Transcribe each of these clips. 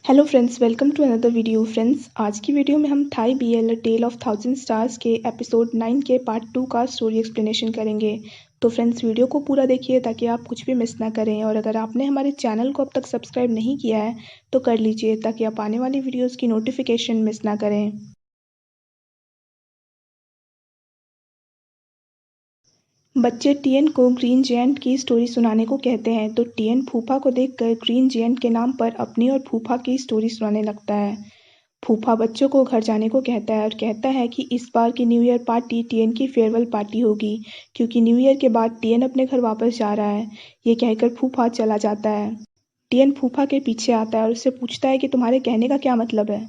Hello friends, welcome to another video. Friends, आज की video में हम Thai BL a tale of 1000 stars के एपिसोड 9 के पार्ट 2 का स्टोरी एक्सप्लेनेशन करेंगे। तो फ्रेंड्स, वीडियो को पूरा देखिए ताकि आप कुछ भी मिस ना करें। और अगर आपने हमारे चैनल को अब तक सब्सक्राइब नहीं किया है तो कर लीजिए ताकि आप आने वाली वीडियोज़ की नोटिफिकेशन मिस ना करें। बच्चे टियन को ग्रीन जेंट की स्टोरी सुनाने को कहते हैं तो टियन फूफा को देखकर ग्रीन जेंट के नाम पर अपनी और फूफा की स्टोरी सुनाने लगता है। फूफा बच्चों को घर जाने को कहता है और कहता है कि इस बार की न्यू ईयर पार्टी टियन की फेयरवेल पार्टी होगी क्योंकि न्यू ईयर के बाद टियन अपने घर वापस जा रहा है। ये कहकर फूफा चला जाता है। टियन फूफा के पीछे आता है और उससे पूछता है कि तुम्हारे कहने का क्या मतलब है।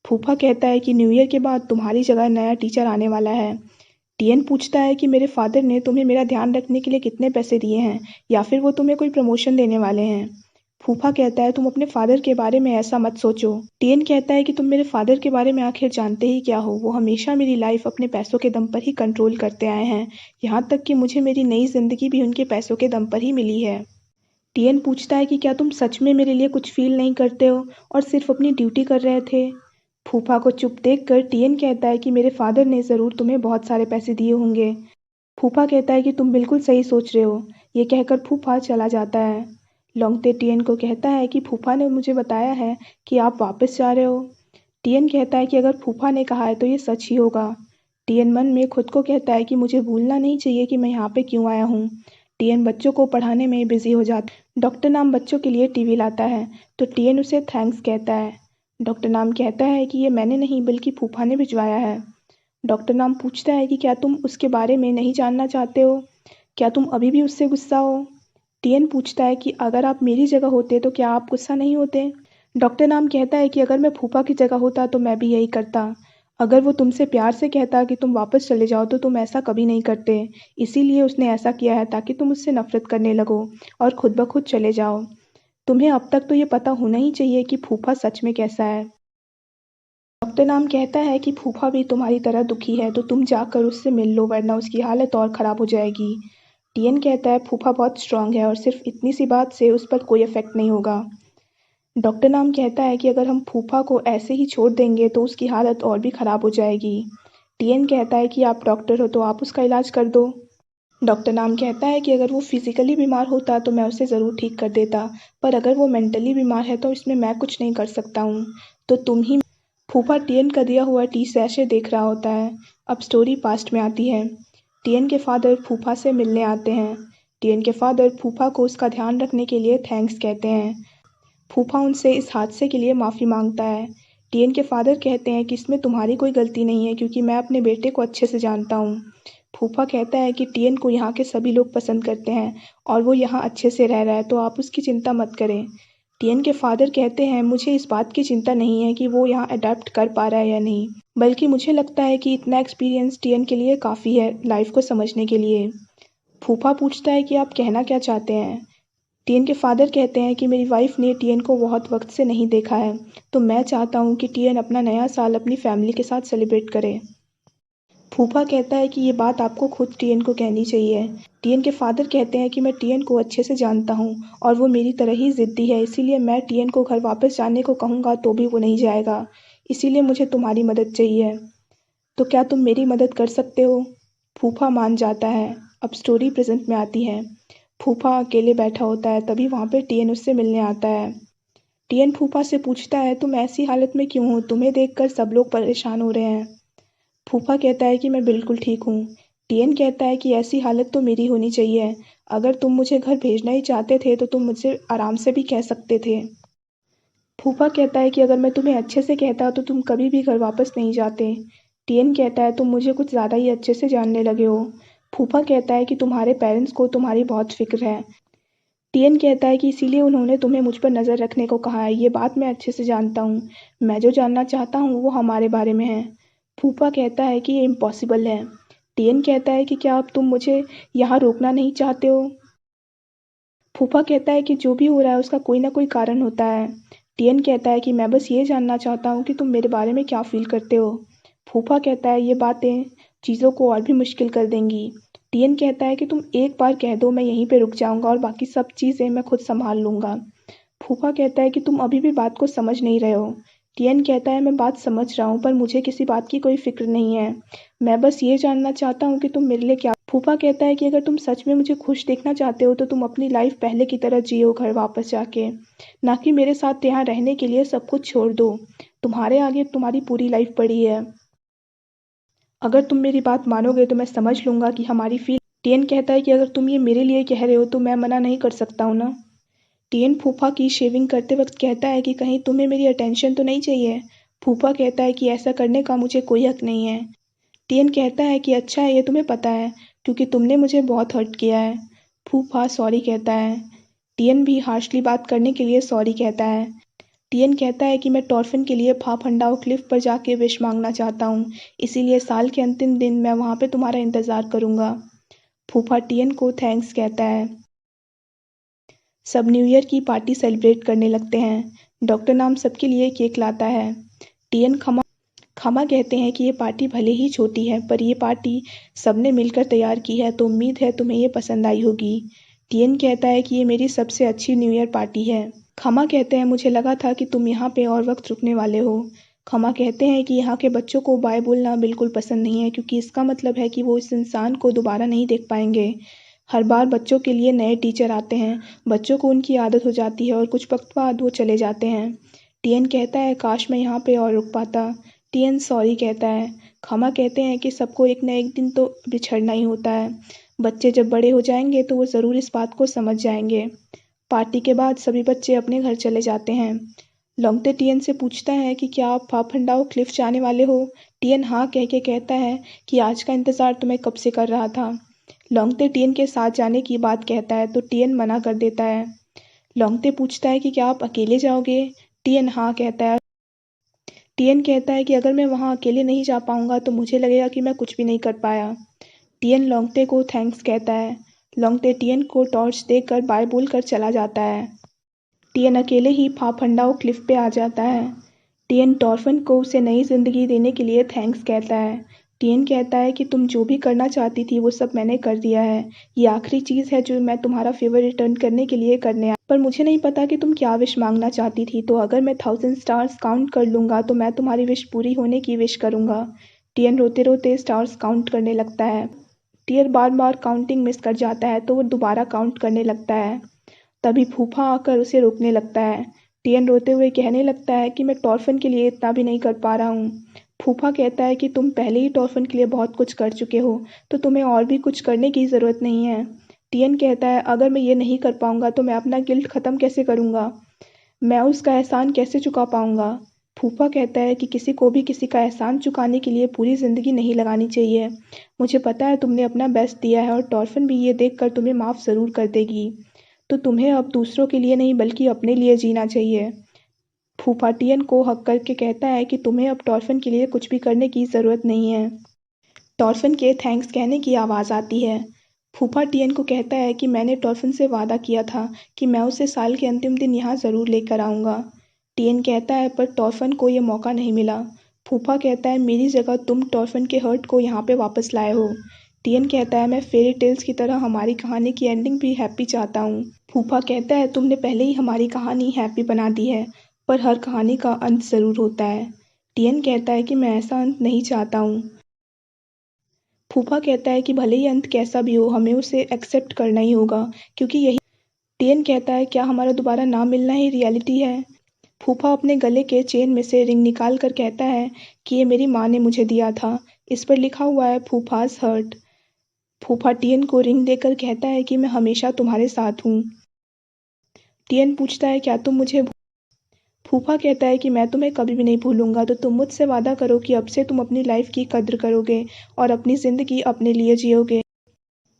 फूफा कहता है कि न्यू ईयर के बाद तुम्हारी जगह नया टीचर आने वाला है। टियन पूछता है कि मेरे फादर ने तुम्हें मेरा ध्यान रखने के लिए कितने पैसे दिए हैं या फिर वो तुम्हें कोई प्रमोशन देने वाले हैं। फूफा कहता है तुम अपने फादर के बारे में ऐसा मत सोचो। टियन कहता है कि तुम मेरे फादर के बारे में आखिर जानते ही क्या हो। वो हमेशा मेरी लाइफ अपने पैसों के दम पर ही कंट्रोल करते आए हैं, यहाँ तक कि मुझे मेरी नई जिंदगी भी उनके पैसों के दम पर ही मिली है। टियन पूछता है कि क्या तुम सच में मेरे लिए कुछ फील नहीं करते हो और सिर्फ अपनी ड्यूटी कर रहे थे। फूफा को चुप देखकर टियन कहता है कि मेरे फादर ने ज़रूर तुम्हें बहुत सारे पैसे दिए होंगे। फूफा कहता है कि तुम बिल्कुल सही सोच रहे हो। ये कहकर फूफा चला जाता है। लोंगते टियन को कहता है कि फूफा ने मुझे बताया है कि आप वापस जा रहे हो। टियन कहता है कि अगर फूफा ने कहा है तो ये सच ही होगा। टियन मन में खुद को कहता है कि मुझे भूलना नहीं चाहिए कि मैं यहाँ पे क्यों आया हूँ। टियन बच्चों को पढ़ाने में बिजी हो जाता है। डॉक्टर नाम बच्चों के लिए टीवी लाता है तो टियन उसे थैंक्स कहता है। डॉक्टर नाम कहता है कि ये मैंने नहीं बल्कि फूफा ने भिजवाया है। डॉक्टर नाम पूछता है कि क्या तुम उसके बारे में नहीं जानना चाहते हो? क्या तुम अभी भी उससे गुस्सा हो? टियन पूछता है कि अगर आप मेरी जगह होते तो क्या आप गुस्सा नहीं होते? डॉक्टर नाम कहता है कि अगर मैं फूफा की जगह होता तो मैं भी यही करता। अगर वो तुमसे प्यार से कहता कि तुम वापस चले जाओ तो तुम ऐसा कभी नहीं करते। इसीलिए उसने ऐसा किया है ताकि तुम उससे नफरत करने लगो और खुद ब खुद चले जाओ। तुम्हें अब तक तो ये पता होना ही चाहिए कि फूफा सच में कैसा है। डॉक्टर नाम कहता है कि फूफा भी तुम्हारी तरह दुखी है तो तुम जाकर उससे मिल लो वरना उसकी हालत और ख़राब हो जाएगी। टियन कहता है फूफा बहुत स्ट्रांग है और सिर्फ इतनी सी बात से उस पर कोई इफेक्ट नहीं होगा। डॉक्टर नाम कहता है कि अगर हम फूफा को ऐसे ही छोड़ देंगे तो उसकी हालत और भी ख़राब हो जाएगी। टियन कहता है कि आप डॉक्टर हो तो आप उसका इलाज कर दो। डॉक्टर नाम कहता है कि अगर वो फिजिकली बीमार होता तो मैं उसे ज़रूर ठीक कर देता, पर अगर वो मेंटली बीमार है तो इसमें मैं कुछ नहीं कर सकता हूँ। तो तुम ही। फूफा टियन का दिया हुआ टी सैशे देख रहा होता है। अब स्टोरी पास्ट में आती है। टियन के फादर फूफा से मिलने आते हैं। टियन के फादर फूफा को उसका ध्यान रखने के लिए थैंक्स कहते हैं। फूफा उनसे इस हादसे के लिए माफ़ी मांगता है। टियन के फादर कहते हैं कि इसमें तुम्हारी कोई गलती नहीं है क्योंकि मैं अपने बेटे को अच्छे से जानता हूँ। फूफा कहता है कि टियन को यहाँ के सभी लोग पसंद करते हैं और वो यहाँ अच्छे से रह रहा है तो आप उसकी चिंता मत करें। टियन के फादर कहते हैं मुझे इस बात की चिंता नहीं है कि वो यहाँ अडेप्ट कर पा रहा है या नहीं, बल्कि मुझे लगता है कि इतना एक्सपीरियंस टियन के लिए काफ़ी है लाइफ को समझने के लिए। फूफा पूछता है कि आप कहना क्या चाहते हैं। टियन के फादर कहते हैं कि मेरी वाइफ ने टियन को बहुत वक्त से नहीं देखा है तो मैं चाहता हूँ कि टियन अपना नया साल अपनी फैमिली के साथ सेलिब्रेट करे। फूफा कहता है कि ये बात आपको खुद टियन को कहनी चाहिए। टियन के फादर कहते हैं कि मैं टियन को अच्छे से जानता हूँ और वो मेरी तरह ही ज़िद्दी है, इसीलिए मैं टियन को घर वापस जाने को कहूँगा तो भी वो नहीं जाएगा। इसीलिए मुझे तुम्हारी मदद चाहिए। तो क्या तुम मेरी मदद कर सकते हो? फूफा मान जाता है। अब स्टोरी प्रेजेंट में आती है। फूफा अकेले बैठा होता है तभी वहाँ पे टियन उससे मिलने आता है। टियन फूफा से पूछता है तुम ऐसी हालत में क्यों हो? तुम्हें देखकर सब लोग परेशान हो रहे हैं। फूफा कहता है कि मैं बिल्कुल ठीक हूँ। टियन कहता है कि ऐसी हालत तो मेरी होनी चाहिए। अगर तुम मुझे घर भेजना ही चाहते थे तो तुम मुझसे आराम से भी कह सकते थे। फूफा कहता है कि अगर मैं तुम्हें अच्छे से कहता तो तुम कभी भी घर वापस नहीं जाते। टियन कहता है तुम मुझे कुछ ज़्यादा ही अच्छे से जानने लगे हो। फूफा कहता है कि तुम्हारे पेरेंट्स को तुम्हारी बहुत फिक्र है। टियन कहता है कि इसीलिए उन्होंने तुम्हें मुझ पर नज़र रखने को कहा है। ये बात मैं अच्छे से जानता हूँ। मैं जो जानना चाहता हूँ वो हमारे बारे में है। फूफा कहता है कि ये इम्पॉसिबल है। टियन कहता है कि क्या अब तुम मुझे यहाँ रोकना नहीं चाहते हो? फूफा कहता है कि जो भी हो रहा है उसका कोई ना कोई कारण होता है। टियन कहता है कि मैं बस ये जानना चाहता हूँ कि तुम मेरे बारे में क्या फ़ील करते हो। फूफा कहता है ये बातें चीज़ों को और भी मुश्किल कर देंगी। टियन कहता है कि तुम एक बार कह दो मैं यहीं पे रुक जाऊँगा और बाकी सब चीज़ें मैं खुद संभाल लूँगा। फूफा कहता है कि तुम अभी भी बात को समझ नहीं रहे हो। टियन कहता है मैं बात समझ रहा हूँ पर मुझे किसी बात की कोई फिक्र नहीं है। मैं बस ये जानना चाहता हूँ कि तुम मेरे लिए क्या। फूफा कहता है कि अगर तुम सच में मुझे खुश देखना चाहते हो तो तुम अपनी लाइफ पहले की तरह जियो घर वापस जाके, ना कि मेरे साथ यहाँ रहने के लिए सब कुछ छोड़ दो। तुम्हारे आगे तुम्हारी पूरी लाइफ पड़ी है। अगर तुम मेरी बात मानोगे तो मैं समझ लूंगा कि हमारी फील। टियन कहता है कि अगर तुम ये मेरे लिए कह रहे हो तो मैं मना नहीं कर सकता हूँ ना। टियन फूफा की शेविंग करते वक्त कहता है कि कहीं तुम्हें मेरी अटेंशन तो नहीं चाहिए। फूफा कहता है कि ऐसा करने का मुझे कोई हक नहीं है। टियन कहता है कि अच्छा है ये तुम्हें पता है क्योंकि तुमने मुझे बहुत हर्ट किया है। फूफा सॉरी कहता है। टियन भी हार्शली बात करने के लिए सॉरी कहता है। टियन कहता है कि मैं टॉर्फिन के लिए फाफंडाओ क्लिफ पर जाके विश मांगना चाहता हूँ, इसीलिए साल के अंतिम दिन मैं वहाँ पे तुम्हारा इंतज़ार करूँगा। फूफा टियन को थैंक्स कहता है। सब न्यू ईयर की पार्टी सेलिब्रेट करने लगते हैं। डॉक्टर नाम सबके लिए केक लाता है। टियन खमा कहते हैं कि ये पार्टी भले ही छोटी है पर ये पार्टी सबने मिलकर तैयार की है तो उम्मीद है तुम्हें ये पसंद आई होगी। टियन कहता है कि ये मेरी सबसे अच्छी न्यू ईयर पार्टी है। खमा कहते हैं मुझे लगा था कि तुम यहाँ पे और वक्त रुकने वाले हो। खमा कहते हैं कि यहाँ के बच्चों को बाय बोलना बिल्कुल पसंद नहीं है क्योंकि इसका मतलब है कि वो इस इंसान को दोबारा नहीं देख पाएंगे। हर बार बच्चों के लिए नए टीचर आते हैं, बच्चों को उनकी आदत हो जाती है और कुछ वक्त बाद वो चले जाते हैं। टियन कहता है काश मैं यहाँ पे और रुक पाता। टियन सॉरी कहता है। खमा कहते हैं कि सबको एक न एक दिन तो बिछड़ना ही होता है। बच्चे जब बड़े हो जाएंगे तो वो ज़रूर इस बात को समझ जाएंगे। पार्टी के बाद सभी बच्चे अपने घर चले जाते हैं। लोंगते टियन से पूछता है कि क्या आप फाफंडाओ क्लिफ जाने वाले हो। टियन हाँ कह के कहता है कि आज का इंतज़ार तो मैं कब से कर रहा था। लोंगते टियन के साथ जाने की बात कहता है तो टियन मना कर देता है। लोंगते पूछता है कि क्या आप अकेले जाओगे। टियन हाँ कहता है। टियन कहता है कि अगर मैं वहाँ अकेले नहीं जा पाऊंगा तो मुझे लगेगा कि मैं कुछ भी नहीं कर पाया। टियन लोंगते को थैंक्स कहता है। लोंगते टियन को टॉर्च देकर बाय बोलकर चला जाता है। टियन अकेले ही फाफंडाओ क्लिफ पे आ जाता है। टियन टॉर्फन को उसे नई जिंदगी देने के लिए थैंक्स कहता है। टियन कहता है कि तुम जो भी करना चाहती थी वो सब मैंने कर दिया है। ये आखिरी चीज़ है जो मैं तुम्हारा फेवर रिटर्न करने के लिए करने आया, पर मुझे नहीं पता कि तुम क्या विश मांगना चाहती थी, तो अगर मैं 1000 स्टार्स काउंट कर लूँगा तो मैं तुम्हारी विश पूरी होने की विश करूँगा। टियन रोते रोते स्टार्स काउंट करने लगता है। टियन बार बार काउंटिंग मिस कर जाता है तो वो दोबारा काउंट करने लगता है। तभी फूफा आकर उसे रोकने लगता है। टियन रोते हुए कहने लगता है कि मैं टॉर्फन के लिए इतना भी नहीं कर पा रहा हूँ। फूफा कहता है कि तुम पहले ही टॉर्फन के लिए बहुत कुछ कर चुके हो तो तुम्हें और भी कुछ करने की ज़रूरत नहीं है। टियन कहता है अगर मैं ये नहीं कर पाऊंगा तो मैं अपना गिल्ट ख़त्म कैसे करूँगा, मैं उसका एहसान कैसे चुका पाऊंगा। फूफा कहता है कि किसी को भी किसी का एहसान चुकाने के लिए पूरी ज़िंदगी नहीं लगानी चाहिए। मुझे पता है तुमने अपना बेस्ट दिया है और टॉर्फन भी ये देख कर तुम्हें माफ़ ज़रूर कर देगी, तो तुम्हें अब दूसरों के लिए नहीं बल्कि अपने लिए जीना चाहिए। फूफा टियन को हक करके कहता है कि तुम्हें अब टॉर्फन के लिए कुछ भी करने की ज़रूरत नहीं है। टॉर्फन के थैंक्स कहने की आवाज़ आती है। फूफा टियन को कहता है कि मैंने टॉर्फन से वादा किया था कि मैं उसे साल के अंतिम दिन यहाँ ज़रूर लेकर आऊँगा। टियन कहता है पर टॉर्फन को ये मौका नहीं मिला। फूफा कहता है मेरी जगह तुम टॉर्फन के हर्ट को यहाँ पे वापस लाए हो। टियन कहता है मैं फेरी टेल्स की तरह हमारी कहानी की एंडिंग भी हैप्पी चाहता हूँ। फूफा कहता है तुमने पहले ही हमारी कहानी हैप्पी बना दी है, पर हर कहानी का अंत ज़रूर होता है। टियन कहता है कि मैं ऐसा अंत नहीं चाहता हूँ। फूफा कहता है कि भले ही अंत कैसा भी हो हमें उसे एक्सेप्ट करना ही होगा क्योंकि यही। टियन कहता है क्या हमारा दोबारा ना मिलना ही रियलिटी है। फूफा अपने गले के चेन में से रिंग निकाल कर कहता है कि ये मेरी माँ ने मुझे दिया था, इस पर लिखा हुआ है फूफाज हर्ट। फूफा टियन को रिंग देकर कहता है कि मैं हमेशा तुम्हारे साथ हूँ। टियन पूछता है क्या तुम मुझे। फूफा कहता है कि मैं तुम्हें कभी भी नहीं भूलूंगा, तो तुम मुझसे वादा करो कि अब से तुम अपनी लाइफ की कद्र करोगे और अपनी ज़िंदगी अपने लिए जियोगे।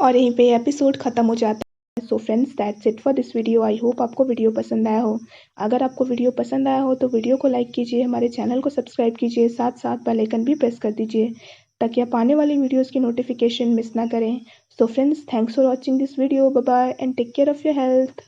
और यहीं पे एपिसोड ख़त्म हो जाता है। So friends that's it for this video. I hope आपको वीडियो पसंद आया हो। अगर आपको वीडियो पसंद आया हो तो वीडियो को लाइक कीजिए, हमारे चैनल को सब्सक्राइब कीजिए, साथ साथ बेल आइकन भी प्रेस कर दीजिए ताकि आप आने वाली वीडियोज़ की नोटिफिकेशन मिस ना करें। So friends thanks for watching this video. Bye bye and take care of your health.